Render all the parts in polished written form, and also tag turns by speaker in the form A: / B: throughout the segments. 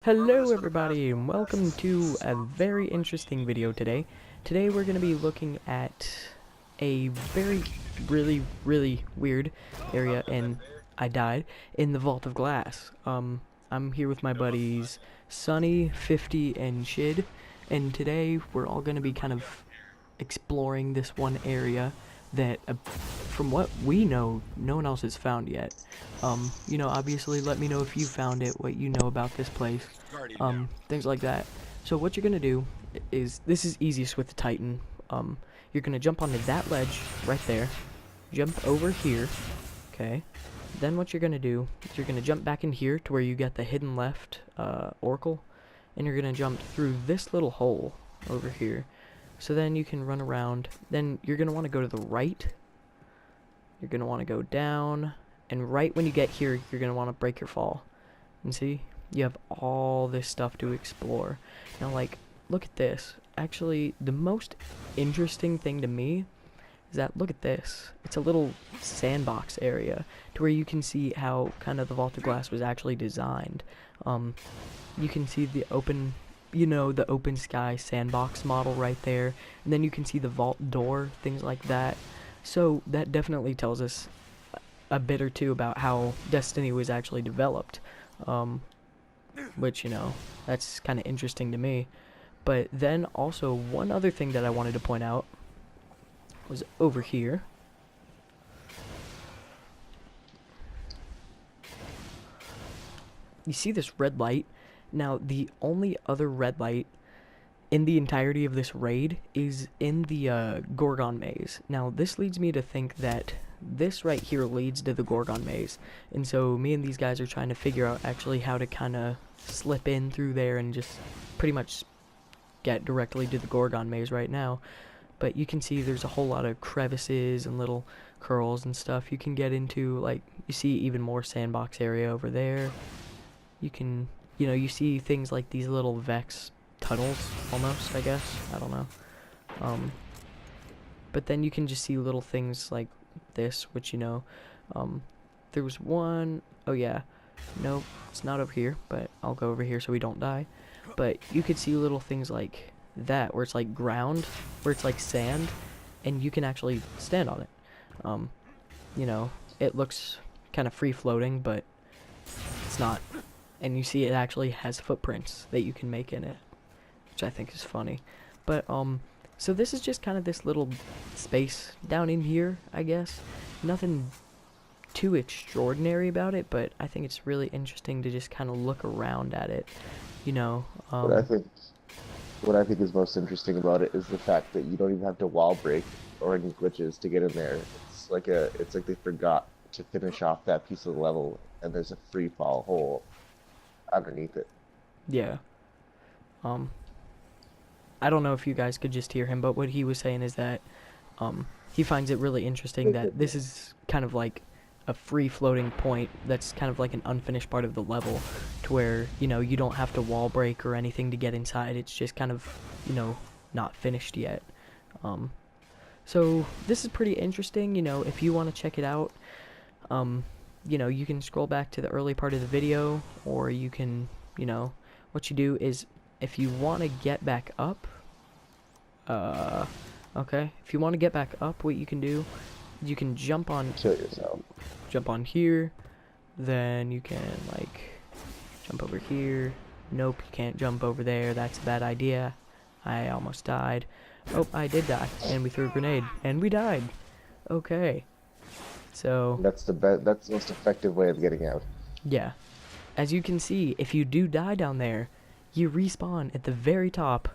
A: Hello everybody and welcome to a very interesting video today. Today we're going to be looking at a really weird area, and I died in the Vault of Glass. I'm here with my buddies Sunny, 50, and Shid, and today we're all going to be kind of exploring this one area that, from what we know, no one else has found yet. You know, obviously let me know if you found it, what you know about this place, things like that. So what you're gonna do is, this is easiest with the Titan. You're gonna jump onto that ledge right there, jump over here, okay? Then what you're gonna do is you're gonna jump back in here to where you get the hidden left oracle, and you're gonna jump through this little hole over here. So then you can run around. Then you're going to want to go to the right. You're going to want to go down. And right when you get here, you're going to want to break your fall. And see, you have all this stuff to explore. Now, like, look at this. Actually, the most interesting thing to me is that, look at this. It's a little sandbox area to where you can see how kind of the Vault of Glass was actually designed. You can see the open... you know, the open sky sandbox model right there, and then you can see the vault door, things like that. So that definitely tells us a bit or two about how Destiny was actually developed, which, you know, that's kind of interesting to me. But then also one other thing that I wanted to point out was over here. You see this red light? Now, the only other red light in the entirety of this raid is in the Gorgon maze. Now, this leads me to think that this right here leads to the Gorgon maze. And so me and these guys are trying to figure out actually how to kind of slip in through there and just pretty much get directly to the Gorgon maze right now. But you can see there's a whole lot of crevices and little curls and stuff you can get into. Like, you see even more sandbox area over there. You can... you know, you see things like these little Vex tunnels, almost, I guess. I don't know. But then you can just see little things like this, which, you know, there was one... oh, yeah. Nope, it's not over here, but I'll go over here so we don't die. But you could see little things like that, where it's like ground, where it's like sand, and you can actually stand on it. You know, it looks kind of free-floating, but it's not. And you see it actually has footprints that you can make in it, which I think is funny. But, so this is just kind of this little space down in here, I guess. Nothing too extraordinary about it, but I think it's really interesting to just kind of look around at it, you know.
B: What I think is most interesting about it is the fact that you don't even have to wall break or any glitches to get in there. It's like they forgot to finish off that piece of the level, and there's a free fall hole underneath it.
A: Yeah. I don't know if you guys could just hear him, but what he was saying is that he finds it really interesting that this is kind of like a free-floating point that's kind of like an unfinished part of the level, to where, you know, you don't have to wall break or anything to get inside. It's just kind of, you know, not finished yet. So this is pretty interesting, you know, if you want to check it out. You know, you can scroll back to the early part of the video, or you can, you know, what you do is, if you want to get back up, okay, if you want to get back up, what you can do, you can jump on,
B: Kill yourself.
A: Jump on here, then you can, like, jump over here. Nope, you can't jump over there, that's a bad idea. I almost died. Oh, I did die, and we threw a grenade, and we died. Okay. So
B: That's the most effective way of getting out.
A: yeah, as you can see, if you do die down there, you respawn at the very top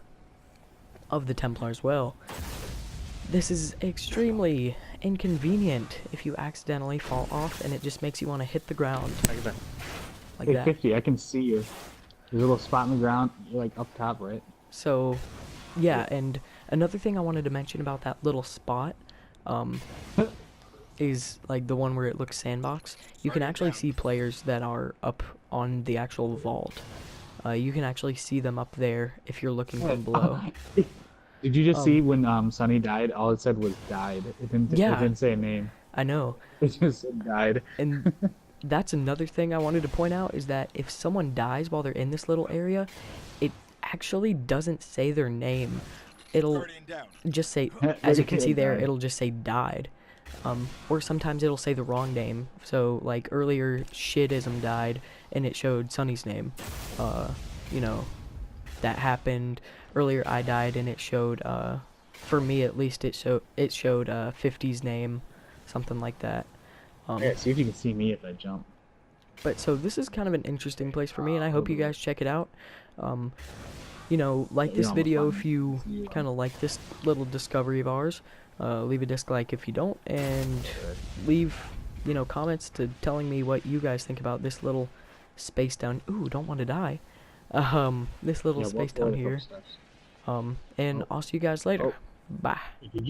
A: of the Templar's Well. This is extremely inconvenient if you accidentally fall off, and it just makes you want to hit the ground like
C: hey,
A: that.
C: 50, I can see you. There's a little spot in the ground. You're like up top, right?
A: So yeah, and another thing I wanted to mention about that little spot, is like the one where it looks sandbox. You can actually see players that are up on the actual vault. You can actually see them up there if you're looking from below.
C: Did you just see when Sunny died? All it said was died. It didn't.
A: Yeah.
C: It didn't say a name.
A: I know.
C: It just said died.
A: And that's another thing I wanted to point out, is that if someone dies while they're in this little area, it actually doesn't say their name. It'll just say, as you can see there, it'll just say died. Or sometimes it'll say the wrong name. So, like, earlier, Shitism died, and it showed Sunny's name. You know, that happened. Earlier, I died, and it showed, for me at least, it showed 50's name, something like that.
C: Yeah, see if you can see me if I jump.
A: But so this is kind of an interesting place for me, and I hope you guys check it out. You know, like this video if you kind of like this little discovery of ours. Leave a dislike if you don't, and leave, you know, comments to telling me what you guys think about this little space down. Ooh, don't want to die. This little space down here. And I'll see you guys later. Bye.
C: Did you